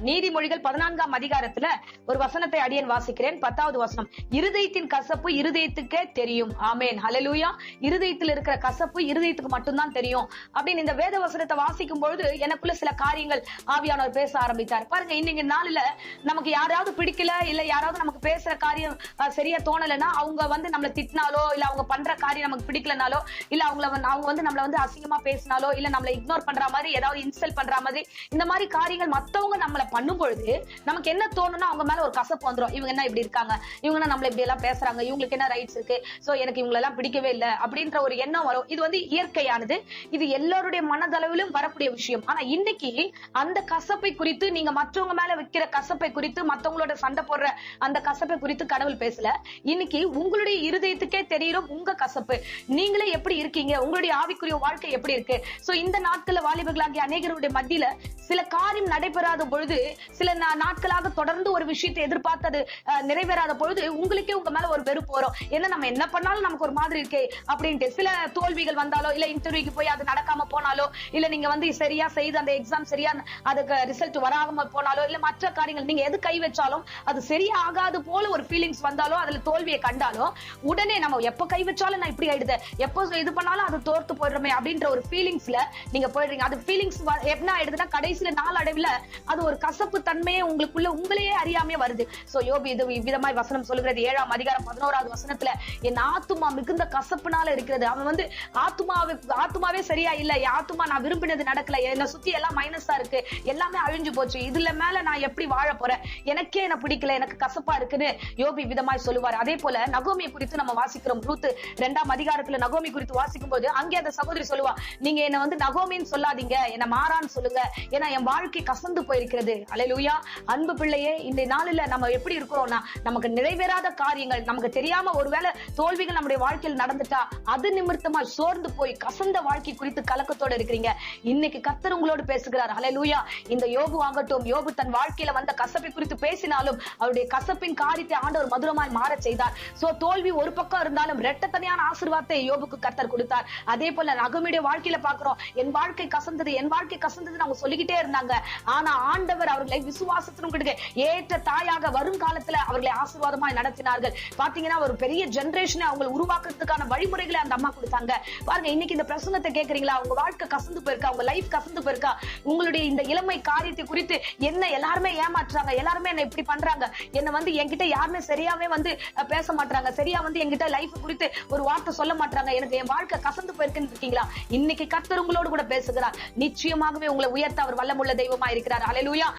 நீதிமொழிகள் 14ஆம் அதிகாரத்துல ஒரு வசனத்தை அடியேன் வாசிக்கிறேன். 10வது வசனம். இருதயத்தின் கசப்பு இருதயத்துக்கே தெரியும். ஆமேன், ஹல்லேலூயா. இருதயத்தில் இருக்கிற கசப்பு இருதயத்துக்கு மட்டும்தான் தெரியும் அப்படின்னு இந்த வேத வசனத்தை வாசிக்கும் பொழுது எனக்குள்ள சில காரியங்கள் ஆவியானவர் பேச ஆரம்பித்தார். பாருங்க, இன்னைக்கு நாளில நமக்கு யாராவது பிடிக்கல, இல்ல யாராவது நமக்கு பேசுற காரியம் சரியா தோணலைன்னா, அவங்க நம்மள திட்டினாலோ, இல்ல அவங்க பண்ற காரியம் நமக்கு பிடிக்கலனாலோ, இல்ல அவங்க நம்மள அசிங்கமா பேசினாலோ, இல்ல நம்மள இக்னோர் பண்ற மாதிரி, ஏதாவது இன்சல்ட் பண்ற மாதிரி, இந்த மாதிரி காரியங்கள் மத்தவங்க நம்மள பண்ணும் பொழுது நமக்கு என்ன தோணும்னா, அவங்க மேல ஒரு கசப்பு வந்துரும். இவங்க என்ன இப்படி இருக்காங்க, இவங்க நம்மள இப்படி எல்லாம் பேசுறாங்க, இவங்களுக்கு என்ன ரைட்ஸ் இருக்கு, சோ எனக்கு இவங்க எல்லாம் பிடிக்கவே இல்லை அப்படின்ற ஒரு எண்ணம் வரும். இது இயற்கையானது, இது எல்லாருடைய மனதளவிலும் வரக்கூடிய விஷயம். ஆனா இன்னைக்கு அந்த கசப்பை குறித்து, நீங்க மற்றவங்க மேல வைக்கிற கசப்பை குறித்து, மத்தவங்களோட சண்டை போடுற அந்த கசப்பை குறித்து கடவுள் பேசல. இன்னைக்கு உங்களுடைய இருதயத்துக்கே தெரியும் உங்க கசப்பு, நீங்களே எப்படி இருக்கீங்க, உங்களுடைய ஆவிக்குரிய வாழ்க்கை எப்படி இருக்கு. சோ இந்த நாட்கள்ல வாலிபர்களாகிய அநேகருடைய மத்தியில சில காரியம் நடைபெறாத பொழுது, சில நாட்களாக தொடர்ந்து ஒரு விஷயத்தை எதிர்பார்த்து அது நிறைவேறாத பொழுது உங்களுக்கே உங்க மேல ஒரு வெறுப்பு வரும். என்ன நம்ம என்ன பண்ணாலும் நமக்கு ஒரு மாதிரி இருக்கே அப்படின்ட்டு. சில தோல்விகள் வந்தாலோ, இல்ல இன்டர்வியூக்கு போய் அது நடக்காம போனாலோ, இல்ல நீங்க சரியா செய்து அந்த எக்ஸாம் சரியா அதுக்கு ரிசல்ட் வராம போனாலோ, இல்ல மற்ற காரியங்கள் நீங்க எது கை வச்சாலும் அது சரியா ஆகாது போல ஒரு ஃபீலிங்ஸ் வந்தாலோ, அதுல தோல்வியை கண்டாலும் உடனே நம்ம எப்ப கை வச்சாலும் நான் இப்படி ஆயிடுது, எப்போ இது பண்ணாலும் அது தோர்த்து போயிடுறோமே அப்படின்ற ஒரு ஃபீலிங்ஸ்ல நீங்க போயிடுறீங்க. அது ஃபீலிங்ஸ் என்ன ஆயிடுதுன்னா, கடைசியில நாளடைவுல அது ஒரு கசப்பு தன்மையே உங்களுக்குள்ள உங்களையே அறியாமே வருது. சோ யோபு இது விதமாய் வசனம் சொல்லுகிறது. 7ஆம் அதிகாரம் 11வது வசனத்துல, என் ஆத்துமா மிகுந்த கசப்புனால இருக்கிறது. அவன் ஆத்துமாவே சரியா இல்ல, என் ஆத்துமா நான் விரும்பினது நடக்கல, என்னை சுத்தி எல்லாம் மைனஸா இருக்கு, எல்லாமே அழிஞ்சு போச்சு, இதுல மேல நான் எப்படி வாழ போறேன், எனக்கே என்ன பிடிக்கல, எனக்கு கசப்பா இருக்குன்னு யோபு விதமாய் சொல்லுவார். அதே போல நகோமி குறித்து நம்ம வாசிக்கிறோம். ரூத் 2ஆம் அதிகாரத்துல நகோமி குறித்து வாசிக்கும் போது அங்கே அந்த சகோதரி சொல்லுவா, நீங்க என்ன நகோமின்னு சொல்லாதீங்க, என்ன மாறான்னு சொல்லுங்க, ஏன்னா என் வாழ்க்கை கசந்து போயிருக்கிறது. அல்லேலூயா. அன்பு பிள்ளையே, இந்த நாளில நம்ம எப்படி இருக்கிறோம்னா, நமக்கு நிறைவேறாத காரியங்கள், நமக்கு தெரியாம ஒருவேளை தோல்விகள் நம்முடைய வாழ்க்கையில் நடந்துட்டா அது நிமித்தமா சோர்ந்து போய் கசந்த வாழ்க்கை குறித்து கலக்கத்தோட இருக்கிறீங்க. இன்னைக்கு கர்த்தர் உங்களோடு பேசுகிறார். அல்லேலூயா. இந்த யோபு ஆகட்டும், யோபு தன் வாழ்க்கையில வந்த கசப்பை குறித்து பேசினாலும் அவருடைய கசப்பின் காரியத்தை ஆண்டவர் மதுரமாய் மாற செய்தார். சோ தோல்வி ஒரு பக்கம் இருந்தாலும் இரட்டத்தனையான ஆசீர்வாதத்தை யோபுக்கு கர்த்தர் கொடுத்தார். அதே போல நகோமியுடைய வாழ்க்கையில பாக்குறோம், என் வாழ்க்கை கசந்தது, என் வாழ்க்கை கசந்தது அவங்க சொல்லிக்கிட்டே இருந்தாங்க. ஆனா ஆண்டவர் அவர்களை விசுவாசத்திலும் ஏற்ற தாயாக வரும் காலத்துல அவர்களை ஆசீர்வாதமாய் நடத்தினார்கள். பாத்தீங்கன்னா ஒரு பெரிய ஜெனரேஷனை அவங்க உருவாக்குறதுக்கான வழிமுறைகளை அந்த அம்மா கொடுத்தாங்க. பாருங்க, இன்னைக்கு இந்த பிரசங்கத்தை கேக்குறீங்களா, உங்க வாழ்க்கை கசந்து போயிருக்கா, உங்க லைஃப் கசந்து போயிருக்கா, உங்களுடைய இந்த இளமை காரியத்தை குறித்து என்ன எல்லாருமே ஏமாற்றுறாங்க, எல்லாருமே என்ன இப்படி பண்றாங்க, என்ன என்கிட்ட யாருமே சரியாவே பேச மாட்டாங்க, சரியா என்கிட்ட லைஃப் குறித்து ஒரு வார்த்தை சொல்ல மாட்டாங்க, எனக்கு என் வாழ்க்கை கசந்து போயிருக்குன்னு இருக்கீங்களா, இன்னைக்கு கர்த்தர் உங்களோடு கூட பேசுகிறார். நிச்சயமாகவே உங்களை உயர்த்த அவர் வல்லமுள்ள தெய்வமா இருக்கிறார். அல்லேலூயா.